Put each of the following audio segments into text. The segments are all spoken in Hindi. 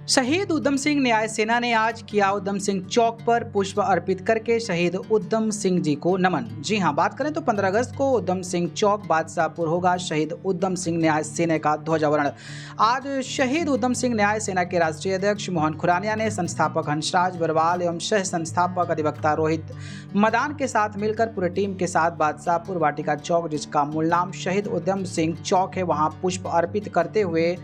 शहीद उधम सिंह न्याय सेना ने आज किया उधम सिंह चौक पर पुष्प अर्पित करके शहीद उधम सिंह जी को नमन। जी हां, बात करें तो 15 अगस्त को उधम सिंह चौक बादशाहपुर होगा शहीद उधम सिंह न्याय सेना का ध्वजारोहण। आज शहीद उधम सिंह न्याय सेना के राष्ट्रीय अध्यक्ष मोहन खुरानिया ने संस्थापक हंसराज बरवाल एवं सह संस्थापक अधिवक्ता रोहित मदान के साथ मिलकर पूरी टीम के साथ बादशाहपुर वाटिका चौक, जिसका मूल नाम शहीद उधम सिंह चौक है, वहां पुष्प अर्पित करते हुए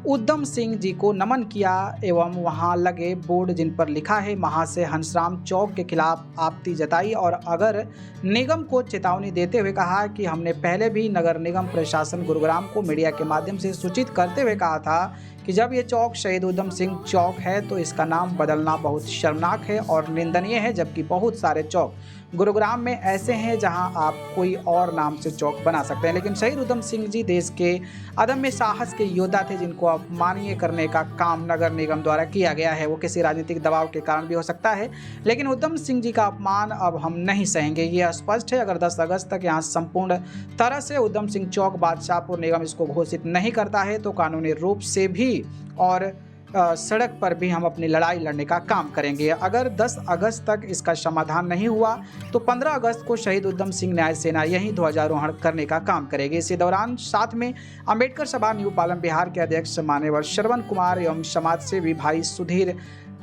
उधम सिंह जी को नमन किया एवं वहां लगे बोर्ड जिन पर लिखा है महाशय हंसराम चौक के खिलाफ आपत्ति जताई और अगर निगम को चेतावनी देते हुए कहा कि हमने पहले भी नगर निगम प्रशासन गुरुग्राम को मीडिया के माध्यम से सूचित करते हुए कहा था कि जब ये चौक शहीद उधम सिंह चौक है तो इसका नाम बदलना बहुत शर्मनाक है और निंदनीय है, जबकि बहुत सारे चौक गुरुग्राम में ऐसे हैं जहां आप कोई और नाम से चौक बना सकते हैं। लेकिन शहीद उधम सिंह जी देश के अदम्य साहस के योद्धा थे, जिनको अपमाननीय करने का काम नगर निगम द्वारा किया गया है। वो किसी राजनीतिक दबाव के कारण भी हो सकता है, लेकिन उधम सिंह जी का अपमान अब हम नहीं सहेंगे, ये स्पष्ट है। अगर 10 अगस्त तक यहाँ संपूर्ण तरह से उधम सिंह चौक बादशाहपुर निगम इसको घोषित नहीं करता है तो कानूनी रूप से भी और सड़क पर भी हम अपनी लड़ाई लड़ने का काम करेंगे। अगर 10 अगस्त तक इसका समाधान नहीं हुआ तो 15 अगस्त को शहीद उधम सिंह न्याय सेना यही ध्वजारोहण करने का काम करेगी। इसी दौरान साथ में अंबेडकर सभा न्यू पालम बिहार के अध्यक्ष मान्यवर श्रवण कुमार एवं समाज सेवी भाई सुधीर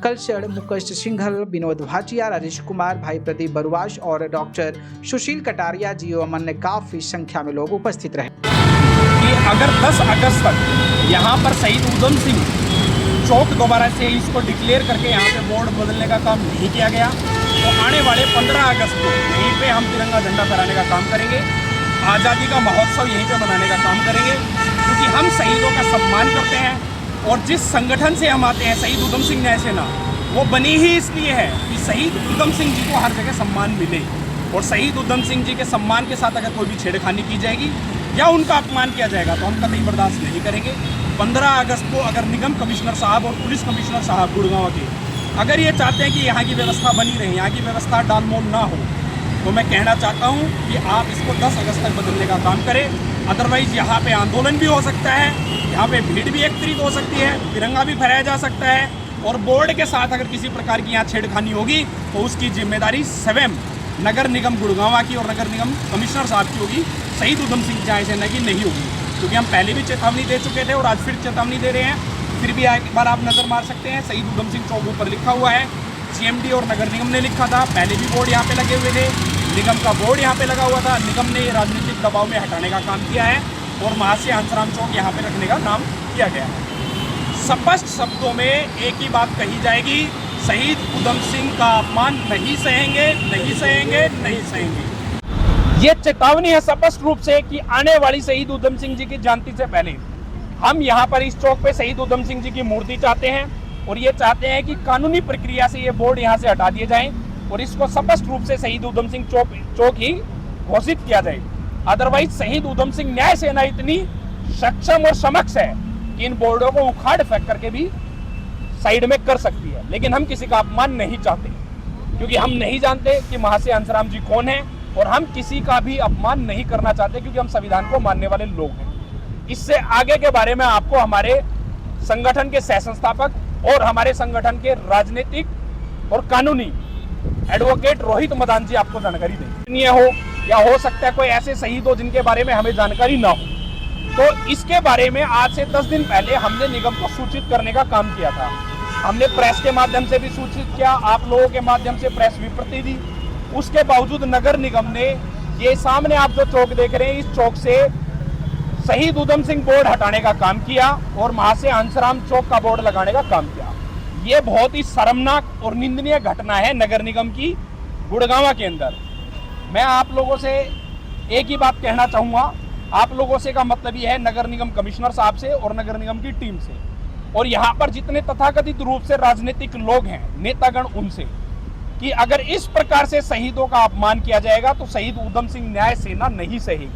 कलशड़, मुकेश सिंघल, विनोद भाटिया, राजेश कुमार, भाई प्रदीप बरुआश और डॉक्टर सुशील कटारिया जी एवं अन्य काफी संख्या में लोग उपस्थित रहे। कि अगर 10 अगस्त तक यहाँ पर शहीद उधम सिंह चौक दोबारा से इसको डिक्लेयर करके यहाँ पे बोर्ड बदलने का काम नहीं किया गया तो आने वाले 15 अगस्त को यहीं पे हम तिरंगा झंडा फहराने का काम करेंगे, आज़ादी का महोत्सव यहीं पे मनाने का काम करेंगे, क्योंकि हम शहीदों का सम्मान करते हैं। और जिस संगठन से हम आते हैं शहीद उधम सिंह न्याय सेना, वो बनी ही इसलिए है कि शहीद उधम सिंह जी को हर जगह सम्मान मिले। और शहीद उधम सिंह जी के सम्मान के साथ अगर कोई भी छेड़खानी की जाएगी या उनका अपमान किया जाएगा तो हम कतई बर्दाश्त नहीं करेंगे। 15 अगस्त को अगर निगम कमिश्नर साहब और पुलिस कमिश्नर साहब गुड़गांव के अगर ये चाहते हैं कि यहाँ की व्यवस्था बनी रहे, यहाँ की व्यवस्था डालमोल ना हो, तो मैं कहना चाहता हूँ कि आप इसको 10 अगस्त तक बदलने का काम करें। अदरवाइज़ यहाँ पे आंदोलन भी हो सकता है, यहाँ पे भीड़ भी एकत्रित हो सकती है, तिरंगा भी फहराया जा सकता है और बोर्ड के साथ अगर किसी प्रकार की यहाँ छेड़खानी होगी तो उसकी जिम्मेदारी स्वयं नगर निगम गुड़गांव की और नगर निगम कमिश्नर साहब की होगी, शहीद उधम सिंह न्याय सेना की नहीं होगी। क्योंकि हम पहले भी चेतावनी दे चुके थे और आज फिर चेतावनी दे रहे हैं। फिर भी एक बार आप नज़र मार सकते हैं, शहीद उधम सिंह चौक पर लिखा हुआ है, CMD और नगर निगम ने लिखा था, पहले भी बोर्ड यहाँ पे लगे हुए थे, निगम का बोर्ड यहाँ पे लगा हुआ था। निगम ने राजनीतिक दबाव में हटाने का काम किया है और महाशय हंसराम चौक यहाँ पे रखने का काम किया गया है। स्पष्ट शब्दों में एक ही बात कही जाएगी, शहीद उधम सिंह का अपमान नहीं सहेंगे, नहीं सहेंगे, नहीं सहेंगे। ये चेतावनी है स्पष्ट रूप से कि आने वाली शहीद उधम सिंह जी की जयंती से पहले हम यहाँ पर इस चौक पे शहीद उधम सिंह जी की मूर्ति चाहते हैं और ये चाहते हैं कि कानूनी प्रक्रिया से ये बोर्ड यहाँ से हटा दिए जाएं और इसको स्पष्ट रूप से शहीद उधम सिंह चौक ही घोषित किया जाए। अदरवाइज शहीद उधम सिंह न्याय सेना इतनी सक्षम और समक्ष है कि इन बोर्डों को उखाड़ फेंक करके भी साइड में कर सकती है। लेकिन हम किसी का अपमान नहीं चाहते, क्योंकि हम नहीं जानते कि महाशय हंसराम जी कौन है और हम किसी का भी अपमान नहीं करना चाहते, क्योंकि हम संविधान को मानने वाले लोग हैं। इससे आगे के बारे में आपको हमारे संगठन के सह संस्थापक और हमारे संगठन के राजनीतिक और कानूनी एडवोकेट रोहित मदान जी आपको जानकारी देंगे। हो या हो सकता है कोई ऐसे शहीद हो जिनके बारे में हमें जानकारी ना हो, तो इसके बारे में आज से 10 दिन पहले हमने निगम को सूचित करने का काम किया था। हमने प्रेस के माध्यम से भी सूचित किया, आप लोगों के माध्यम से प्रेस विपत्ति दी। उसके बावजूद नगर निगम ने ये सामने आप जो चौक देख रहे हैं, इस चौक से शहीद उधम सिंह बोर्ड हटाने का काम किया और महाशय हंसराम चौक का बोर्ड लगाने का काम किया। ये बहुत ही शर्मनाक और निंदनीय घटना है नगर निगम की गुड़गांव के अंदर। मैं आप लोगों से एक ही बात कहना चाहूँगा, आप लोगों से का मतलब ये है नगर निगम कमिश्नर साहब से और नगर निगम की टीम से और यहाँ पर जितने तथाकथित रूप से राजनीतिक लोग हैं, नेतागण, उनसे, कि अगर इस प्रकार से शहीदों का अपमान किया जाएगा तो शहीद उधम सिंह न्याय सेना नहीं सहेगी।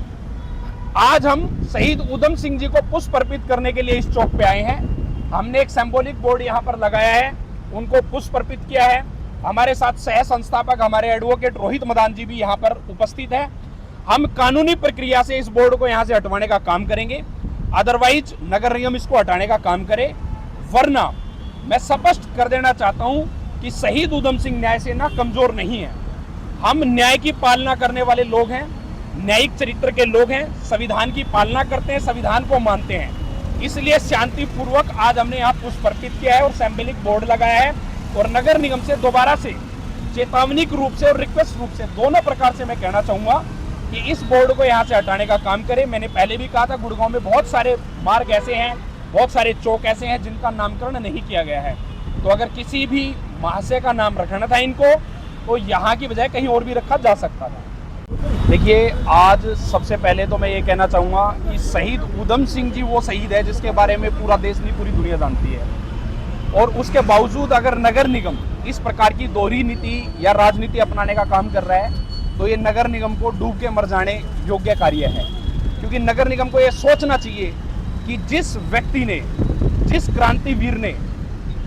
आज हम शहीद उधम सिंह जी को पुष्प अर्पित करने के लिए इस चौक पे आए हैं। हमने एक सिंबॉलिक बोर्ड यहाँ पर लगाया है, उनको पुष्प अर्पित किया है। हमारे साथ सह संस्थापक हमारे एडवोकेट रोहित मदान जी भी यहाँ पर उपस्थित है। हम कानूनी प्रक्रिया से इस बोर्ड को यहाँ से हटवाने का काम करेंगे, अदरवाइज नगर निगम इसको हटाने का काम करे, वरना मैं स्पष्ट कर देना चाहता हूं कि शहीद उधम सिंह न्याय सेना कमजोर नहीं है। हम न्याय की पालना करने वाले लोग हैं, न्यायिक चरित्र के लोग हैं, संविधान की पालना करते हैं, संविधान को मानते हैं। इसलिए शांतिपूर्वक आज हमने यहाँ पुष्प अर्पित किया है और सिंबॉलिक बोर्ड लगाया है और नगर निगम से दोबारा से चेतावनीक रूप से और रिक्वेस्ट रूप से दोनों प्रकार से मैं कहना चाहूँगा कि इस बोर्ड को यहाँ से हटाने का काम करें। मैंने पहले भी कहा था, गुड़गांव में बहुत सारे मार्ग ऐसे हैं, बहुत सारे चौक ऐसे हैं जिनका नामकरण नहीं किया गया है। तो अगर किसी भी महाशय का नाम रखना था इनको, तो यहाँ की बजाय कहीं और भी रखा जा सकता था। देखिए, आज सबसे पहले तो मैं ये कहना चाहूँगा कि शहीद उधम सिंह जी वो शहीद है जिसके बारे में पूरा देश नहीं, पूरी दुनिया जानती है। और उसके बावजूद अगर नगर निगम इस प्रकार की दोहरी नीति या राजनीति अपनाने का काम कर रहा है, तो ये नगर निगम को डूब के मर जाने योग्य कार्य है। क्योंकि नगर निगम को ये सोचना चाहिए कि जिस व्यक्ति ने, जिस क्रांतिवीर ने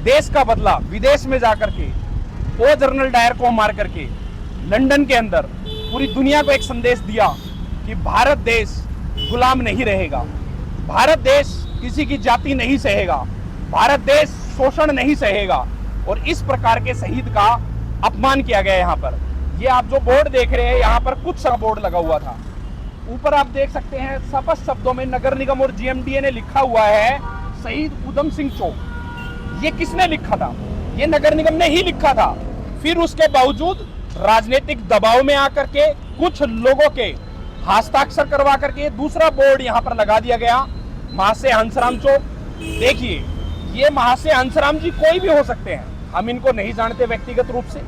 देश का बदला विदेश में जाकर के वो जनरल डायर को मार करके लंदन के अंदर पूरी दुनिया को एक संदेश दिया कि भारत देश गुलाम नहीं रहेगा, भारत देश किसी की जाति नहीं सहेगा, भारत देश शोषण नहीं सहेगा, और इस प्रकार के शहीद का अपमान किया गया यहाँ पर। ये आप जो बोर्ड देख रहे हैं, यहाँ पर कुछ सा बोर्ड लगा हुआ था, ऊपर आप देख सकते हैं स्पष्ट शब्दों में नगर निगम और जीएमडीए ने लिखा हुआ है शहीद उधम सिंह चौक। ये किसने लिखा था? ये नगर निगम ने ही लिखा था। फिर उसके बावजूद राजनीतिक दबाव में आकर के कुछ लोगों के हस्ताक्षर करवा करके दूसरा बोर्ड यहाँ पर लगा दिया गया, महाशय हंसराम चौक। देखिए, ये महाशय हंसराम जी कोई भी हो सकते हैं, हम इनको नहीं जानते व्यक्तिगत रूप से,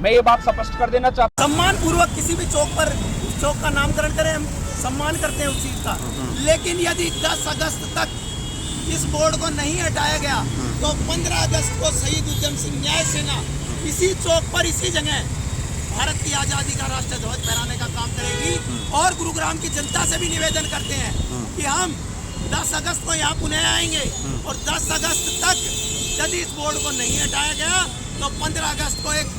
मैं ये बात स्पष्ट कर देना चाहता हूँ। सम्मान पूर्वक किसी भी चौक पर उस चौक का नामकरण करें, हम सम्मान करते हैं उस चीज का। लेकिन यदि 10 अगस्त तक इस बोर्ड को नहीं हटाया गया तो 15 अगस्त को शहीद उधम सिंह न्याय सेना इसी चौक पर, इसी जगह भारत की आज़ादी का राष्ट्र ध्वज फहराने का काम करेगी। और गुरुग्राम की जनता से भी निवेदन करते हैं कि हम 10 अगस्त को यहाँ पुनः आएंगे और 10 अगस्त तक यदि इस बोर्ड को नहीं हटाया गया तो 15 अगस्त को एक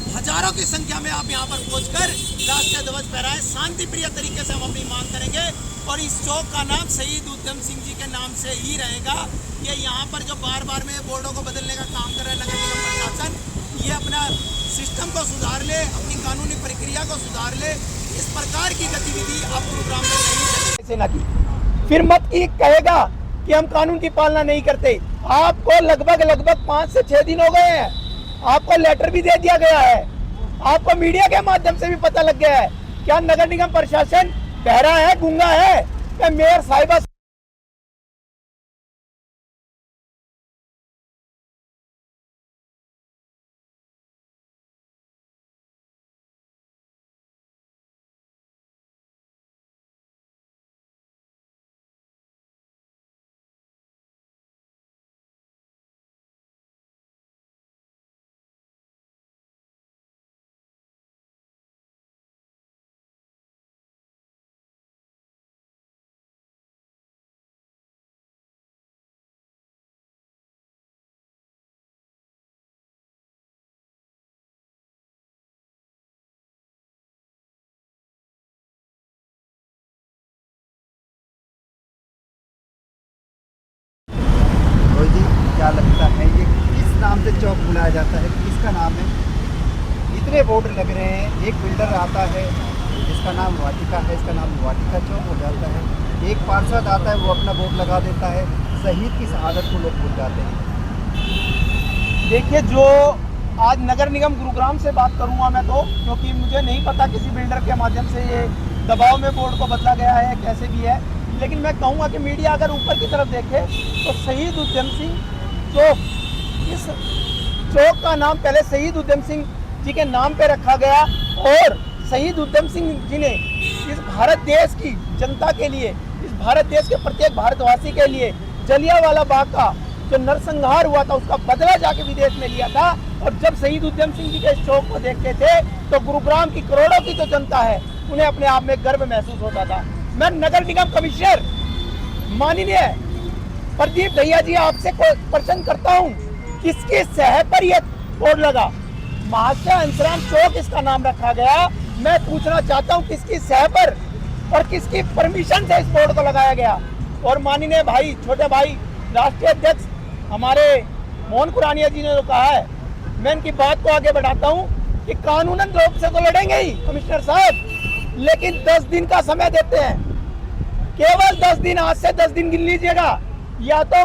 हजारों की संख्या में आप यहाँ पर पहुंचकर राष्ट्रीय ध्वज फहराएं। शांति प्रिय तरीके से हम अपनी मांग करेंगे और इस चौक का नाम शहीद उधम सिंह जी के नाम से ही रहेगा। ये यहाँ पर जो बार बार में बोर्डों को बदलने का काम कर रहा है नगर निगम प्रशासन, ये अपना सिस्टम को सुधार ले, अपनी कानूनी प्रक्रिया को सुधार ले। इस प्रकार की गतिविधि अब गुरुग्राम में नहीं चलेगी सेना की। फिर मत की कहेगा कि हम कानून की पालना नहीं करते। आपको लगभग 5 से 6 दिन हो गए हैं, आपको लेटर भी दे दिया गया है, आपको मीडिया के माध्यम से भी पता लग गया है। क्या नगर निगम प्रशासन बहरा है, गूंगा है? क्या मेयर साहिबा क्या लगता है ये किस नाम से चौक बुलाया जाता है, किसका नाम है? इतने बोर्ड लग रहे हैं, एक बिल्डर आता है जिसका नाम वाटिका है, इसका नाम वाटिका चौक हो जाता है। एक पार्षद आता है, वो अपना बोर्ड लगा देता है। शहीद की शहादत को लोग भूल जाते हैं। देखिए, जो आज नगर निगम गुरुग्राम से बात करूंगा मैं तो, क्योंकि मुझे नहीं पता किसी बिल्डर के माध्यम से ये दबाव में बोर्ड को बदला गया है, कैसे भी है। लेकिन मैं कहूँगा कि मीडिया अगर ऊपर की तरफ देखे तो शहीद उधम सिंह चौक, इस चौक का नाम पहले शहीद उधम सिंह जी के नाम पे रखा गया और शहीद उधम सिंह जी ने इस भारत देश की जनता के लिए, इस भारत देश के प्रत्येक भारतवासी के लिए जलियांवाला बाग का जो नरसंहार हुआ था उसका बदला जाके विदेश में लिया था। और जब शहीद उधम सिंह जी के इस चौक को देखते थे तो गुरुग्राम की करोड़ों की जो जनता है उन्हें अपने आप में गर्व महसूस होता था। मैं नगर निगम कमिश्नर माननीय प्रदीप भैया जी आपसे प्रश्न करता हूं, किसकी सह पर यह बोर्ड लगा? महाशय हंसराम चौक इसका नाम रखा गया। मैं पूछना चाहता हूं किसकी सह पर और किसकी परमिशन से इस बोर्ड को लगाया गया? और माननीय भाई, छोटे भाई, राष्ट्रीय अध्यक्ष हमारे मोहन खुरानिया जी ने जो कहा है, मैं इनकी बात को आगे बढ़ाता हूँ कि कानूनन रूप से तो लड़ेंगे ही कमिश्नर साहब, लेकिन 10 दिन का समय देते हैं, केवल 10 दिन, आज से 10 दिन गिन लीजिएगा, या तो